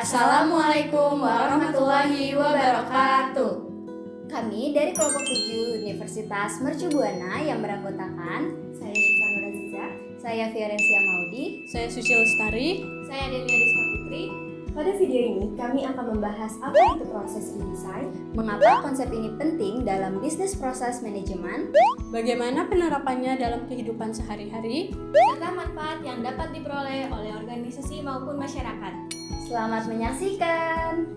Assalamualaikum warahmatullahi wabarakatuh. Kami dari kelompok 7 Universitas Mercu Buana yang beranggotakan Saya Syifa Nuraziza, saya Fiorensia Maudi, Saya Susil Lestari. saya Denia Rizka Putri. Pada video ini, kami akan membahas apa itu proses redesign, mengapa konsep ini penting dalam bisnis proses manajemen, Bagaimana penerapannya dalam kehidupan sehari-hari? Serta manfaat yang dapat diperoleh oleh organisasi maupun masyarakat. Selamat menyaksikan!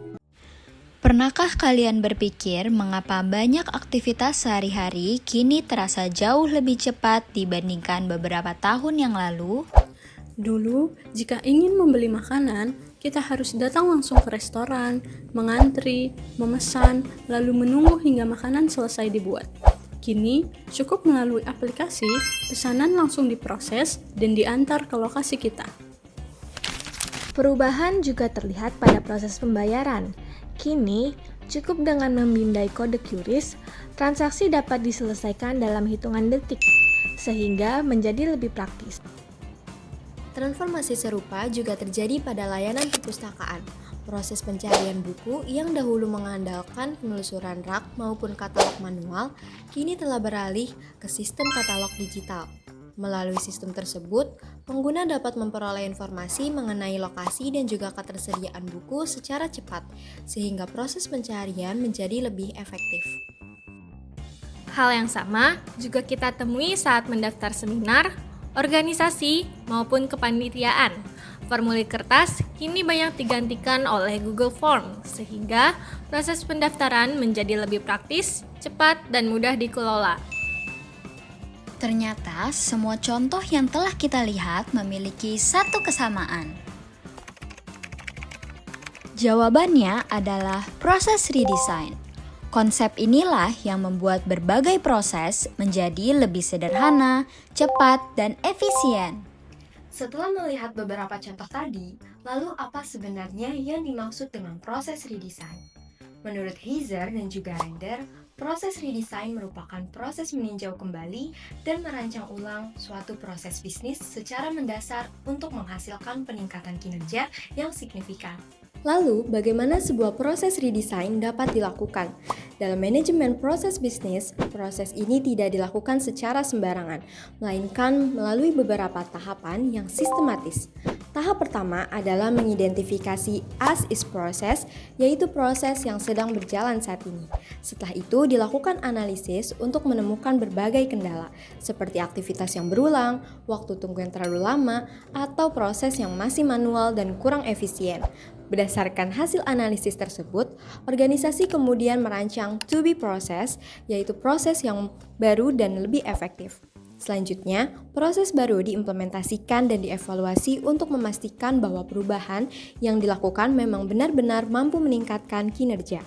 Pernahkah kalian berpikir mengapa banyak aktivitas sehari-hari kini terasa jauh lebih cepat dibandingkan beberapa tahun yang lalu? Dulu, jika ingin membeli makanan, kita harus datang langsung ke restoran, mengantri, memesan, lalu menunggu hingga makanan selesai dibuat. Kini, cukup melalui aplikasi, pesanan langsung diproses dan diantar ke lokasi kita. perubahan juga terlihat pada proses pembayaran. Kini, cukup dengan memindai kode QRIS, transaksi dapat diselesaikan dalam hitungan detik, sehingga menjadi lebih praktis. Transformasi serupa juga terjadi pada layanan perpustakaan. Proses pencarian buku yang dahulu mengandalkan penelusuran rak maupun katalog manual, kini telah beralih ke sistem katalog digital. Melalui sistem tersebut, pengguna dapat memperoleh informasi mengenai lokasi dan juga ketersediaan buku secara cepat, sehingga proses pencarian menjadi lebih efektif. Hal yang sama juga kita temui saat mendaftar seminar, organisasi, maupun kepanitiaan. Formulir kertas kini banyak digantikan oleh Google Form, sehingga proses pendaftaran menjadi lebih praktis, cepat, dan mudah dikelola. Ternyata semua contoh yang telah kita lihat memiliki satu kesamaan. Jawabannya adalah proses redesign. Konsep inilah yang membuat berbagai proses menjadi lebih sederhana, cepat, dan efisien. Setelah melihat beberapa contoh tadi, lalu apa sebenarnya yang dimaksud dengan proses redesign? Menurut Heiser dan juga Render, proses redesign merupakan proses meninjau kembali dan merancang ulang suatu proses bisnis secara mendasar untuk menghasilkan peningkatan kinerja yang signifikan. Lalu, bagaimana sebuah proses redesign dapat dilakukan? Dalam manajemen proses bisnis, proses ini tidak dilakukan secara sembarangan, melainkan melalui beberapa tahapan yang sistematis. Tahap pertama adalah mengidentifikasi as is process, yaitu proses yang sedang berjalan saat ini. Setelah itu dilakukan analisis untuk menemukan berbagai kendala, seperti aktivitas yang berulang, waktu tunggu yang terlalu lama, atau proses yang masih manual dan kurang efisien. Berdasarkan hasil analisis tersebut, organisasi kemudian merancang to be process, yaitu proses yang baru dan lebih efektif. Selanjutnya, proses baru diimplementasikan dan dievaluasi untuk memastikan bahwa perubahan yang dilakukan memang benar-benar mampu meningkatkan kinerja.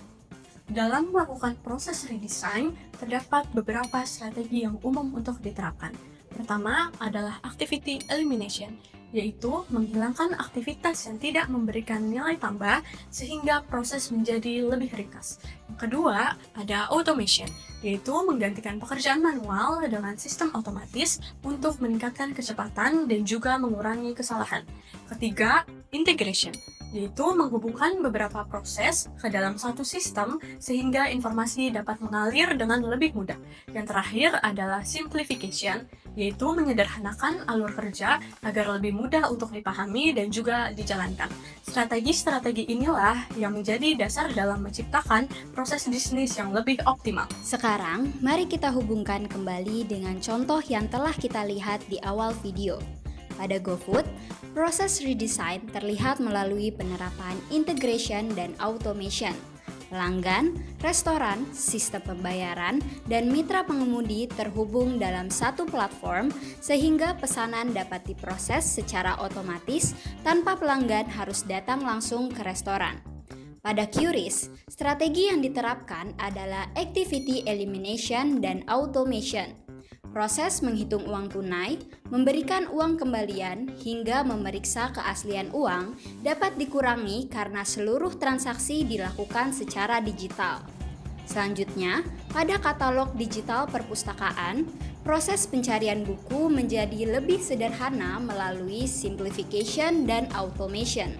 Dalam melakukan proses redesign, terdapat beberapa strategi yang umum untuk diterapkan. Pertama adalah activity elimination, yaitu menghilangkan aktivitas yang tidak memberikan nilai tambah sehingga proses menjadi lebih ringkas. Yang kedua, ada automation, yaitu menggantikan pekerjaan manual dengan sistem otomatis untuk meningkatkan kecepatan dan juga mengurangi kesalahan. Ketiga, integration, yaitu menghubungkan beberapa proses ke dalam satu sistem sehingga informasi dapat mengalir dengan lebih mudah. Yang terakhir adalah simplification, yaitu menyederhanakan alur kerja agar lebih mudah untuk dipahami dan juga dijalankan. Strategi-strategi inilah yang menjadi dasar dalam menciptakan proses bisnis yang lebih optimal. Sekarang, mari kita hubungkan kembali dengan contoh yang telah kita lihat di awal video. Pada GoFood, proses redesign terlihat melalui penerapan integration dan automation. Pelanggan, restoran, sistem pembayaran, dan mitra pengemudi terhubung dalam satu platform sehingga pesanan dapat diproses secara otomatis tanpa pelanggan harus datang langsung ke restoran. Pada QRIS, strategi yang diterapkan adalah activity elimination dan automation. Proses menghitung uang tunai, memberikan uang kembalian, hingga memeriksa keaslian uang dapat dikurangi karena seluruh transaksi dilakukan secara digital. Selanjutnya, pada katalog digital perpustakaan, proses pencarian buku menjadi lebih sederhana melalui simplification dan automation.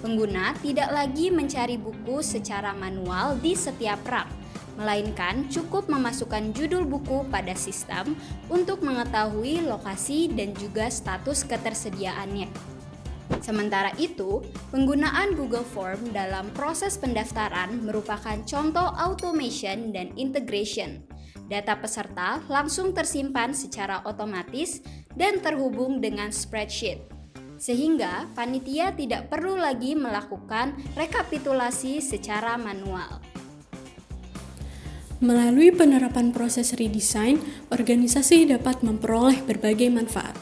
Pengguna tidak lagi mencari buku secara manual di setiap rak, melainkan cukup memasukkan judul buku pada sistem untuk mengetahui lokasi dan juga status ketersediaannya. Sementara itu, penggunaan Google Form dalam proses pendaftaran merupakan contoh automation dan integration. Data peserta langsung tersimpan secara otomatis dan terhubung dengan spreadsheet, sehingga panitia tidak perlu lagi melakukan rekapitulasi secara manual. Melalui penerapan proses redesign, organisasi dapat memperoleh berbagai manfaat.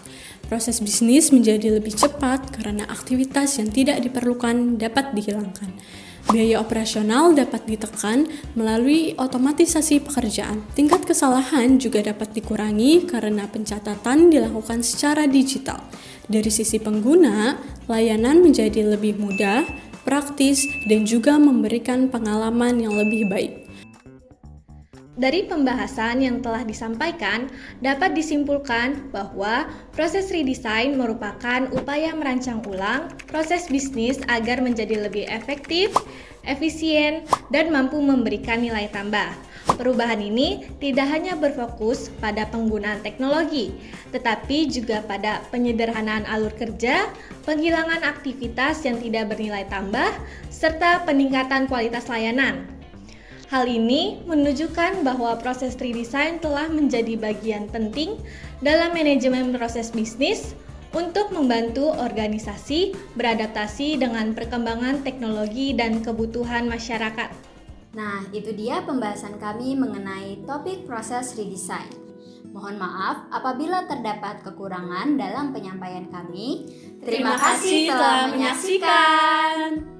Proses bisnis menjadi lebih cepat karena aktivitas yang tidak diperlukan dapat dihilangkan. Biaya operasional dapat ditekan melalui otomatisasi pekerjaan. Tingkat kesalahan juga dapat dikurangi karena pencatatan dilakukan secara digital. Dari sisi pengguna, layanan menjadi lebih mudah, praktis, dan juga memberikan pengalaman yang lebih baik. Dari pembahasan yang telah disampaikan, dapat disimpulkan bahwa proses redesign merupakan upaya merancang ulang proses bisnis agar menjadi lebih efektif, efisien, dan mampu memberikan nilai tambah. Perubahan ini tidak hanya berfokus pada penggunaan teknologi, tetapi juga pada penyederhanaan alur kerja, penghilangan aktivitas yang tidak bernilai tambah, serta peningkatan kualitas layanan. Hal ini menunjukkan bahwa proses redesign telah menjadi bagian penting dalam manajemen proses bisnis untuk membantu organisasi beradaptasi dengan perkembangan teknologi dan kebutuhan masyarakat. Nah, itu dia pembahasan kami mengenai topik proses redesign. Mohon maaf apabila terdapat kekurangan dalam penyampaian kami. Terima kasih telah menyaksikan.